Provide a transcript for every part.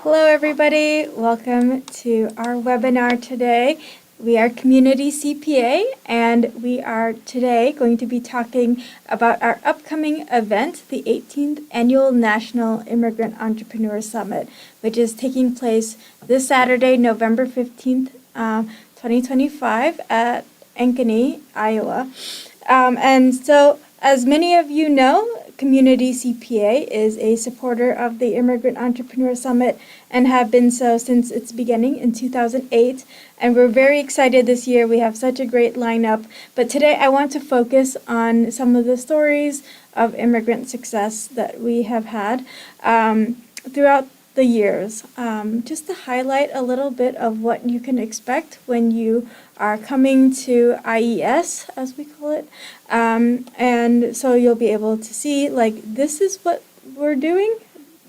Hello everybody, welcome to our webinar today. We are Community CPA and we are today going to be talking about our upcoming event, the 18th Annual National Immigrant Entrepreneur Summit, which is taking place this Saturday, November 15th, 2025 at Ankeny, Iowa. And so, as many of you know, Community CPA is a supporter of the Immigrant Entrepreneur Summit and have been so since its beginning in 2008. And we're very excited this year. We have such a great lineup. But today I want to focus on some of the stories of immigrant success that we have had throughout the years, just to highlight a little bit of what you can expect when you are coming to IES, as we call it. And so you'll be able to see, like, this is what we're doing.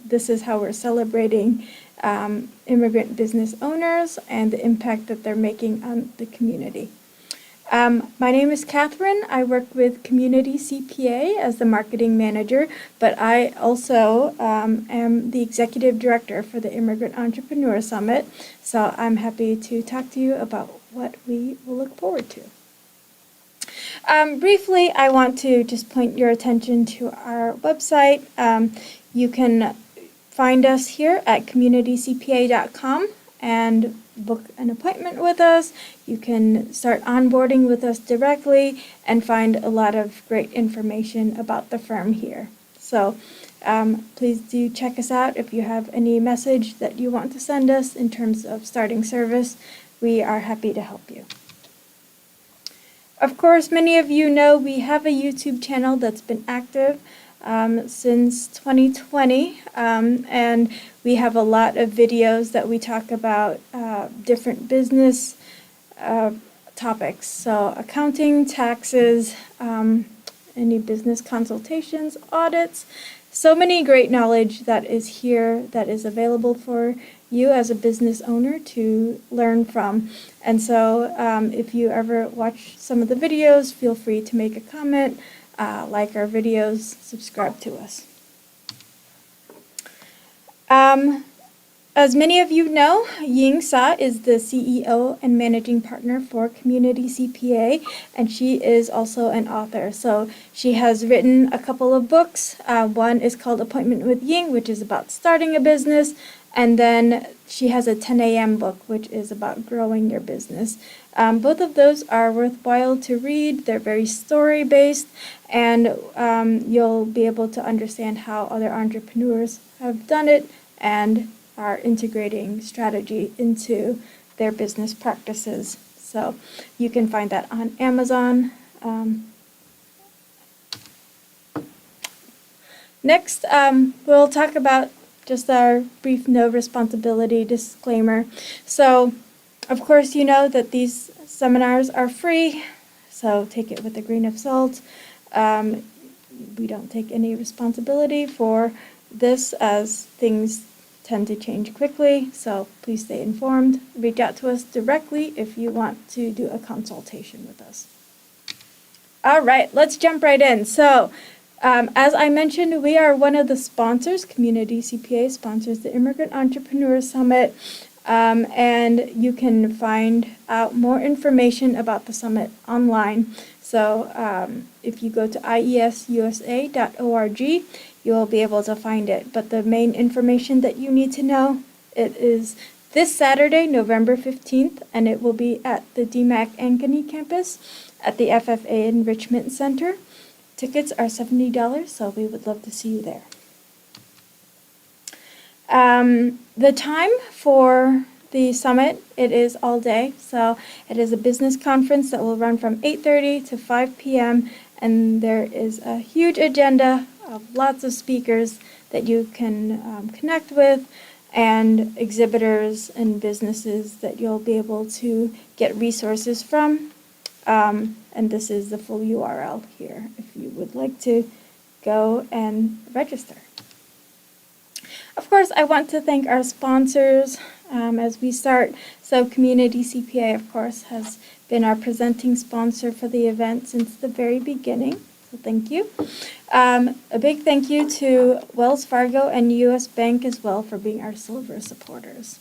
This is how we're celebrating immigrant business owners and the impact that they're making on the community. My name is Catherine. I work with Community CPA as the marketing manager, but I also am the executive director for the Immigrant Entrepreneur Summit. So I'm happy to talk to you about what we will look forward to. Briefly, I want to just point your attention to our website. You can find us here at communitycpa.com and book an appointment with us. You can start onboarding with us directly and find a lot of great information about the firm here. So please do check us out. If you have any message that you want to send us in terms of starting service, we are happy to help you. Of course, many of you know we have a YouTube channel that's been active since 2020, and we have a lot of videos that we talk about different business topics. So accounting, taxes, any business consultations, audits, so many great knowledge that is here that is available for you as a business owner to learn from. And so if you ever watch some of the videos, feel free to make a comment, like our videos, subscribe to us. As many of you know, Ying Sa is the CEO and managing partner for Community CPA, and she is also an author. So she has written a couple of books. One is called Appointment with Ying, which is about starting a business, and then she has a 10 a.m. book, which is about growing your business. Both of those are worthwhile to read. They're very story-based, and you'll be able to understand how other entrepreneurs have done it and are integrating strategy into their business practices. So you can find that on Amazon. Next, we'll talk about just our brief no responsibility disclaimer. So, of course, you know that these seminars are free, so take it with a grain of salt. We don't take any responsibility for this, as things tend to change quickly, so please stay informed. Reach out to us directly if you want to do a consultation with us. All right, let's jump right in. So, as I mentioned, we are one of the sponsors. Community CPA sponsors the Immigrant Entrepreneur Summit, and you can find out more information about the summit online. So if you go to iesusa.org, you will be able to find it. But the main information that you need to know, it is this Saturday, November 15th, and it will be at the DMAC Ankeny campus at the FFA Enrichment Center. Tickets are $70, so we would love to see you there. The time for the summit, it is all day. So it is a business conference that will run from 8:30 to 5 p.m. And there is a huge agenda of lots of speakers that you can connect with, and exhibitors and businesses that you'll be able to get resources from. And this is the full URL here if you would like to go and register. Of course, I want to thank our sponsors as we start. So Community CPA, of course, has been our presenting sponsor for the event since the very beginning. So thank you. A big thank you to Wells Fargo and U.S. Bank as well for being our silver supporters.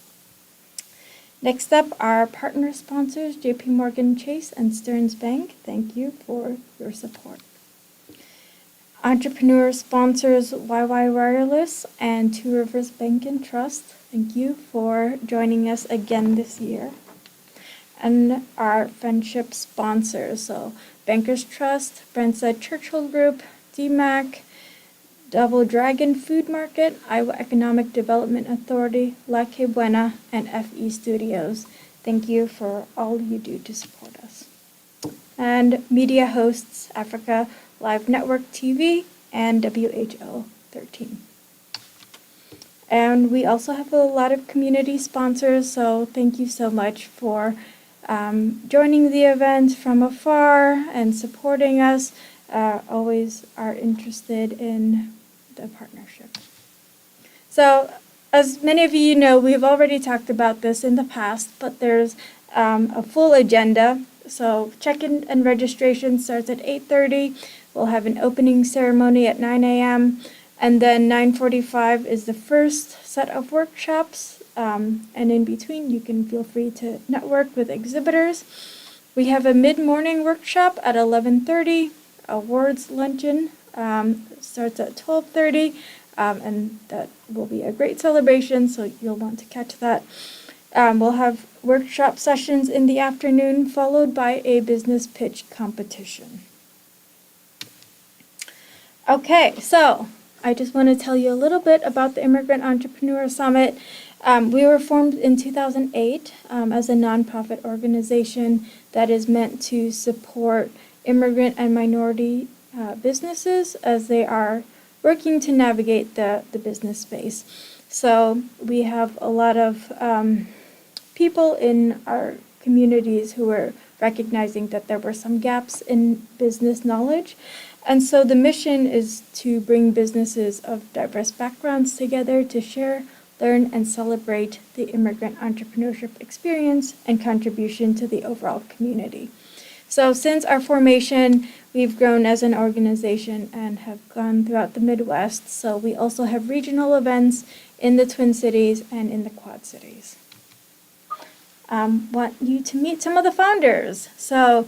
Next up, our partner sponsors, JP Morgan Chase and Stearns Bank. Thank you for your support. Entrepreneur sponsors YY Wireless and Two Rivers Bank and Trust. Thank you for joining us again this year. And our friendship sponsors, so Bankers Trust, Brentsa Churchill Group, DMAC, Double Dragon Food Market, Iowa Economic Development Authority, La Que Buena, and FE Studios. Thank you for all you do to support us. And media hosts, Africa Live Network TV and WHO 13. And we also have a lot of community sponsors, so thank you so much for joining the event from afar and supporting us. Always are interested in the partnership. So, as many of you know, we've already talked about this in the past, but there's a full agenda. So check-in and registration starts at 8:30. We'll have an opening ceremony at 9 a.m. And then 9:45 is the first set of workshops. And in between, you can feel free to network with exhibitors. We have a mid-morning workshop at 11:30. Awards luncheon starts at 12:30. And that will be a great celebration, so you'll want to catch that. We'll have workshop sessions in the afternoon, followed by a business pitch competition. Okay, so I just want to tell you a little bit about the Immigrant Entrepreneur Summit. We were formed in 2008 as a nonprofit organization that is meant to support immigrant and minority businesses as they are working to navigate the business space. So we have a lot of people in our communities who are recognizing that there were some gaps in business knowledge. And so the mission is to bring businesses of diverse backgrounds together to share, learn, and celebrate the immigrant entrepreneurship experience and contribution to the overall community. So since our formation, we've grown as an organization and have gone throughout the Midwest. So we also have regional events in the Twin Cities and in the Quad Cities. Want you to meet some of the founders. So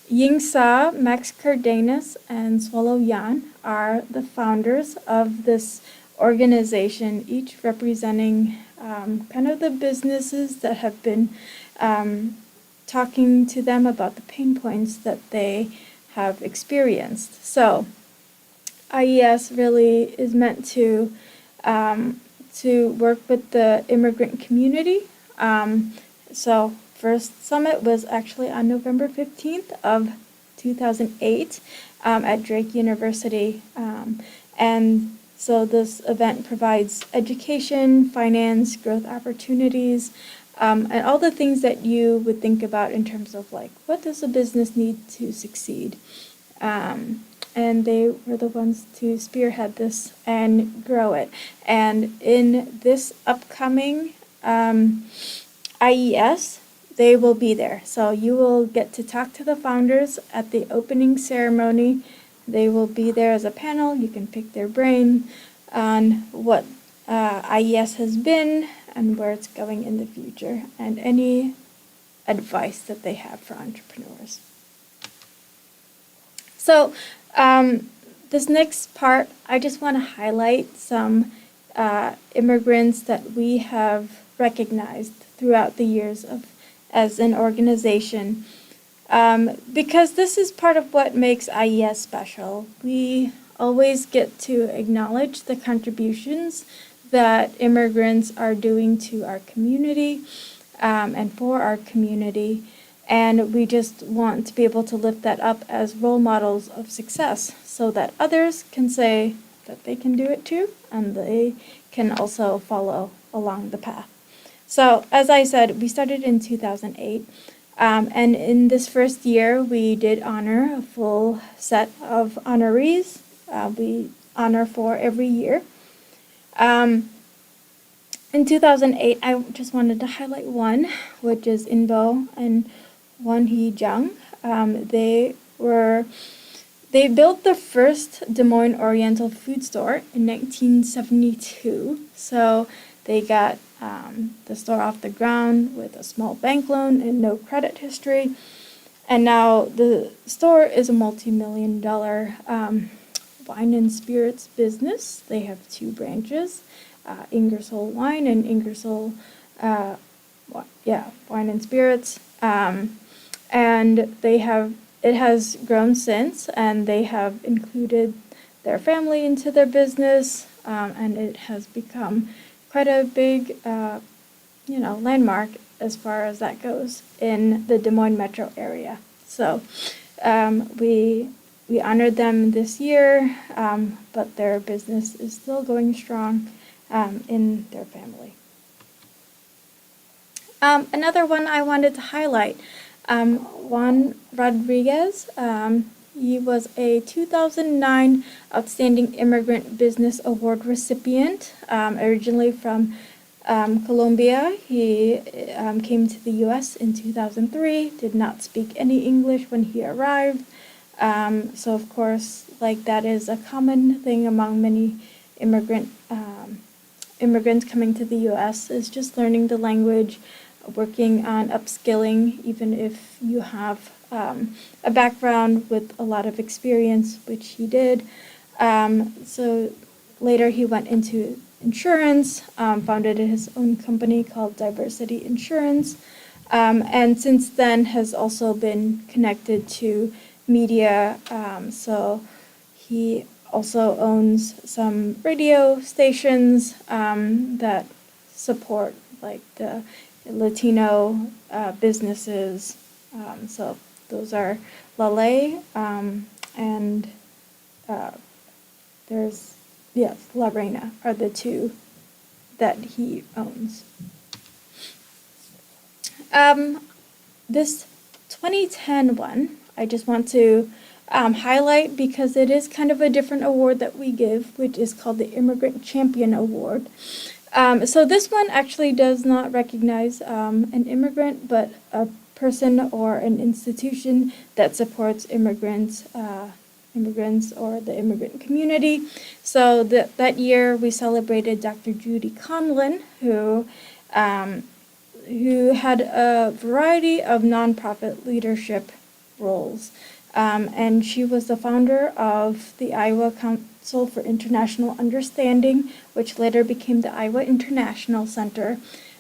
Ying Sa, Max Cardenas, and Swallow Yan are the founders of this organization, each representing kind of the businesses that have been talking to them about the pain points that they have experienced. So IES really is meant to work with the immigrant community. So first summit was actually on November 15th of 2008 at Drake University. And so this event provides education, finance, growth opportunities, and all the things that you would think about in terms of like, what does a business need to succeed? And they were the ones to spearhead this and grow it. And in this upcoming IES, they will be there. So you will get to talk to the founders at the opening ceremony. They will be there as a panel. You can pick their brain on what IES has been and where it's going in the future, and any advice that they have for entrepreneurs. So this next part, I just want to highlight some immigrants that we have recognized throughout the years as an organization, because this is part of what makes IES special. We always get to acknowledge the contributions that immigrants are doing to our community and for our community, and we just want to be able to lift that up as role models of success so that others can say that they can do it too, and they can also follow along the path. So as I said, we started in 2008, and in this first year, we did honor a full set of honorees. We honor 4 every year. In 2008, I just wanted to highlight one, which is Inbo and Won Hee Jung. They were They built the first Des Moines Oriental food store in 1972. So they got the store off the ground with a small bank loan and no credit history. And now the store is a multi-million-dollar wine and spirits business. They have two branches, Ingersoll Wine and Ingersoll, Wine and Spirits. And it has grown since, and they have included their family into their business, and it has become quite a big, landmark as far as that goes in the Des Moines metro area. So we honored them this year, but their business is still going strong in their family. Another one I wanted to highlight, Juan Rodriguez. He was a 2009 Outstanding Immigrant Business Award recipient, originally from Colombia. He came to the U.S. in 2003, did not speak any English when he arrived. So, of course, that is a common thing among many immigrants coming to the U.S. is just learning the language, working on upskilling, even if you have a background with a lot of experience, which he did. So later he went into insurance, founded his own company called Diversity Insurance, and since then has also been connected to media. So he also owns some radio stations that support the Latino businesses. So those are Lale and there's La Reina are the two that he owns. This 2010 one I just want to highlight because it is kind of a different award that we give, which is called the Immigrant Champion Award. So this one actually does not recognize an immigrant, but a person or an institution that supports immigrants or the immigrant community. So that year we celebrated Dr. Judy Conlon, who had a variety of nonprofit leadership roles. And she was the founder of the Iowa Council for International Understanding, which later became the Iowa International Center,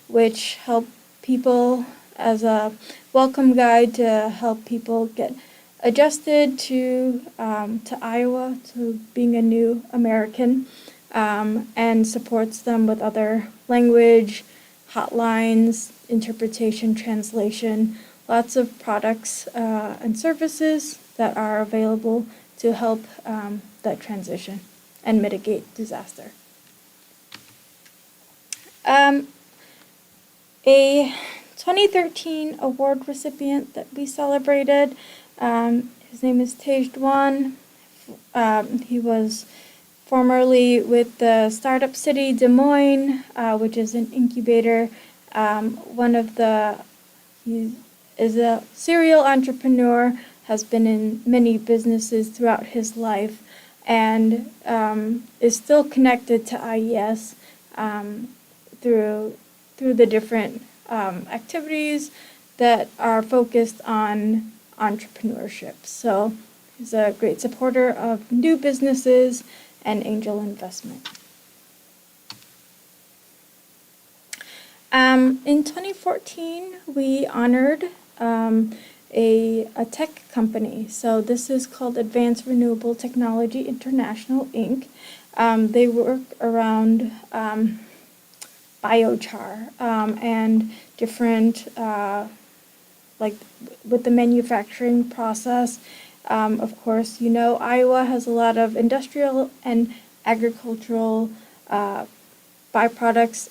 which helped people as a welcome guide to help people get adjusted to Iowa, to being a new American, and supports them with other language, hotlines, interpretation, translation, lots of products and services that are available to help that transition and mitigate disaster. A 2013 award recipient that we celebrated, his name is Tejduan. He was formerly with the startup city Des Moines, which is an incubator. He is a serial entrepreneur, has been in many businesses throughout his life, and is still connected to IES through the different activities that are focused on entrepreneurship. So he's a great supporter of new businesses and angel investment. In 2014, we honored a tech company. So this is called Advanced Renewable Technology International, Inc. They work around biochar and different, with the manufacturing process. Of course, Iowa has a lot of industrial and agricultural byproducts,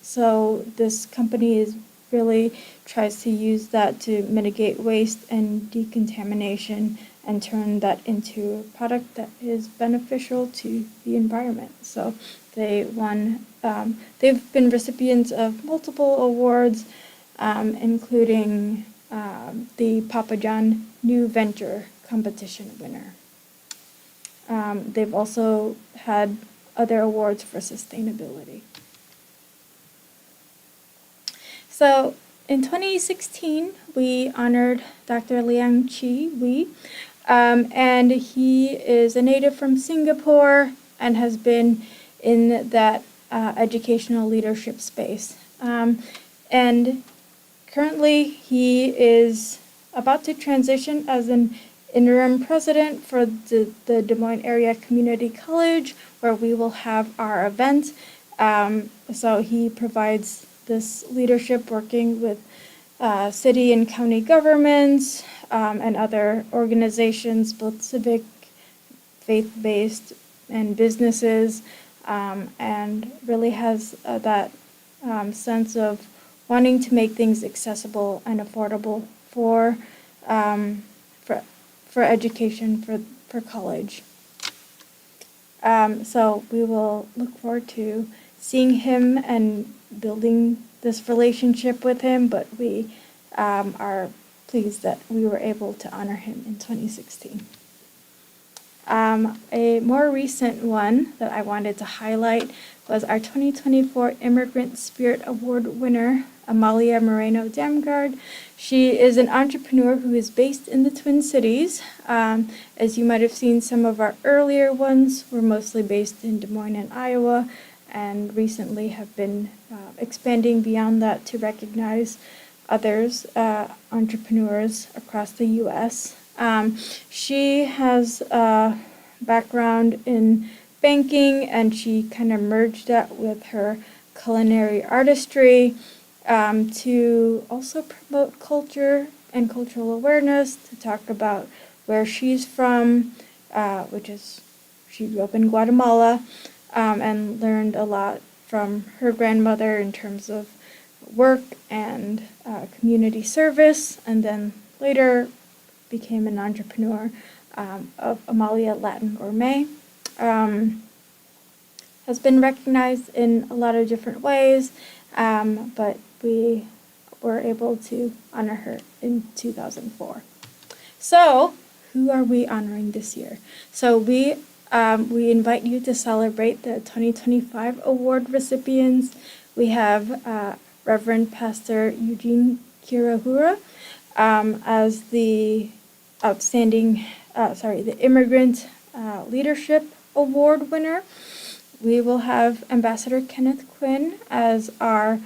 so this company really tries to use that to mitigate waste and decontamination and turn that into a product that is beneficial to the environment. So they've been recipients of multiple awards, including the Papa John New Venture competition winner. they've also had other awards for sustainability. So in 2016, we honored Dr. Liang Chi Wei, and he is a native from Singapore and has been in that educational leadership space. And currently, he is about to transition as an interim president for the Des Moines Area Community College, where we will have our event. So he provides this leadership working with city and county governments and other organizations, both civic, faith-based, and businesses, and really has that sense of wanting to make things accessible and affordable for education, for college. So we will look forward to seeing him and building this relationship with him, but we are pleased that we were able to honor him in 2016. A more recent one that I wanted to highlight was our 2024 Immigrant Spirit Award winner, Amalia Moreno Damgard. She is an entrepreneur who is based in the Twin Cities. As you might have seen, some of our earlier ones were mostly based in Des Moines and Iowa, and recently have been expanding beyond that to recognize others, entrepreneurs across the U.S. She has a background in banking, and she kind of merged that with her culinary artistry to also promote culture and cultural awareness, to talk about where she's from, which is, she grew up in Guatemala, and learned a lot from her grandmother in terms of work and community service, and then later became an entrepreneur of Amalia Latin Gourmet. Has been recognized in a lot of different ways, but we were able to honor her in 2004. So, who are we honoring this year? So we invite you to celebrate the 2025 award recipients. We have Reverend Pastor Eugene Kirahura as the the Immigrant Leadership Award winner. We will have Ambassador Kenneth Quinn as our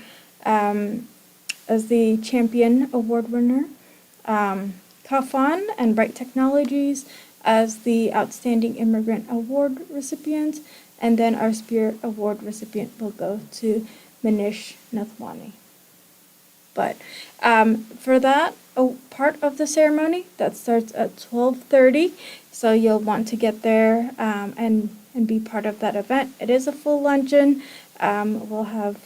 as the Champion Award winner. Kafan and Bright Technologies as the Outstanding Immigrant Award recipient, and then our Spirit Award recipient will go to Manish Nathwani. But for that part of the ceremony, that starts at 12:30, so you'll want to get there and be part of that event. It is a full luncheon. We'll have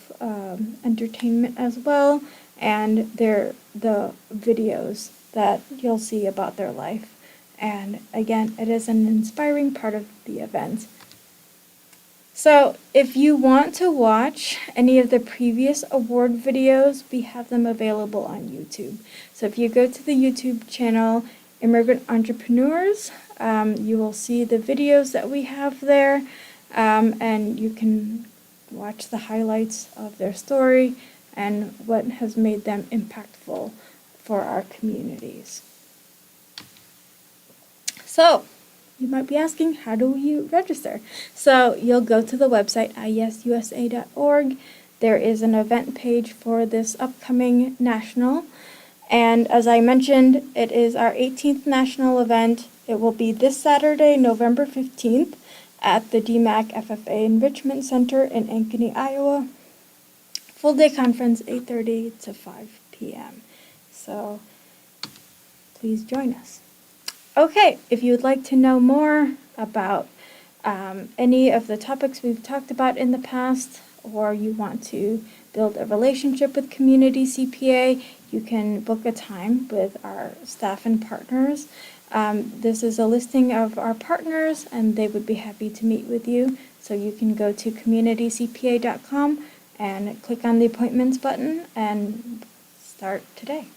entertainment as well, and the videos that you'll see about their life. And again, it is an inspiring part of the event. So if you want to watch any of the previous award videos, we have them available on YouTube. So if you go to the YouTube channel, Immigrant Entrepreneurs, you will see the videos that we have there, and you can watch the highlights of their story and what has made them impactful for our communities. So, you might be asking, how do you register? So, you'll go to the website, iesusa.org. There is an event page for this upcoming national. And as I mentioned, it is our 18th national event. It will be this Saturday, November 15th, at the DMAC FFA Enrichment Center in Ankeny, Iowa. Full day conference, 8:30 to 5 p.m. So, please join us. Okay, if you would like to know more about any of the topics we've talked about in the past, or you want to build a relationship with Community CPA, you can book a time with our staff and partners. This is a listing of our partners, and they would be happy to meet with you. So you can go to communitycpa.com and click on the appointments button and start today.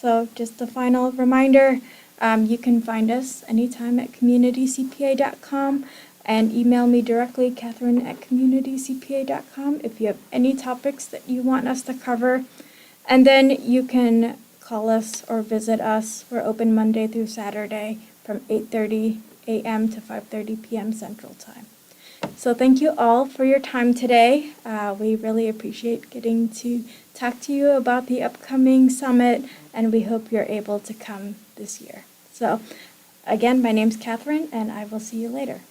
So just a final reminder, You can find us anytime at communitycpa.com and email me directly, Catherine@communitycpa.com, if you have any topics that you want us to cover. And then you can call us or visit us. We're open Monday through Saturday from 8:30 a.m. to 5:30 p.m. Central Time. So thank you all for your time today. We really appreciate getting to talk to you about the upcoming summit, and we hope you're able to come this year. So again, my name's Catherine, and I will see you later.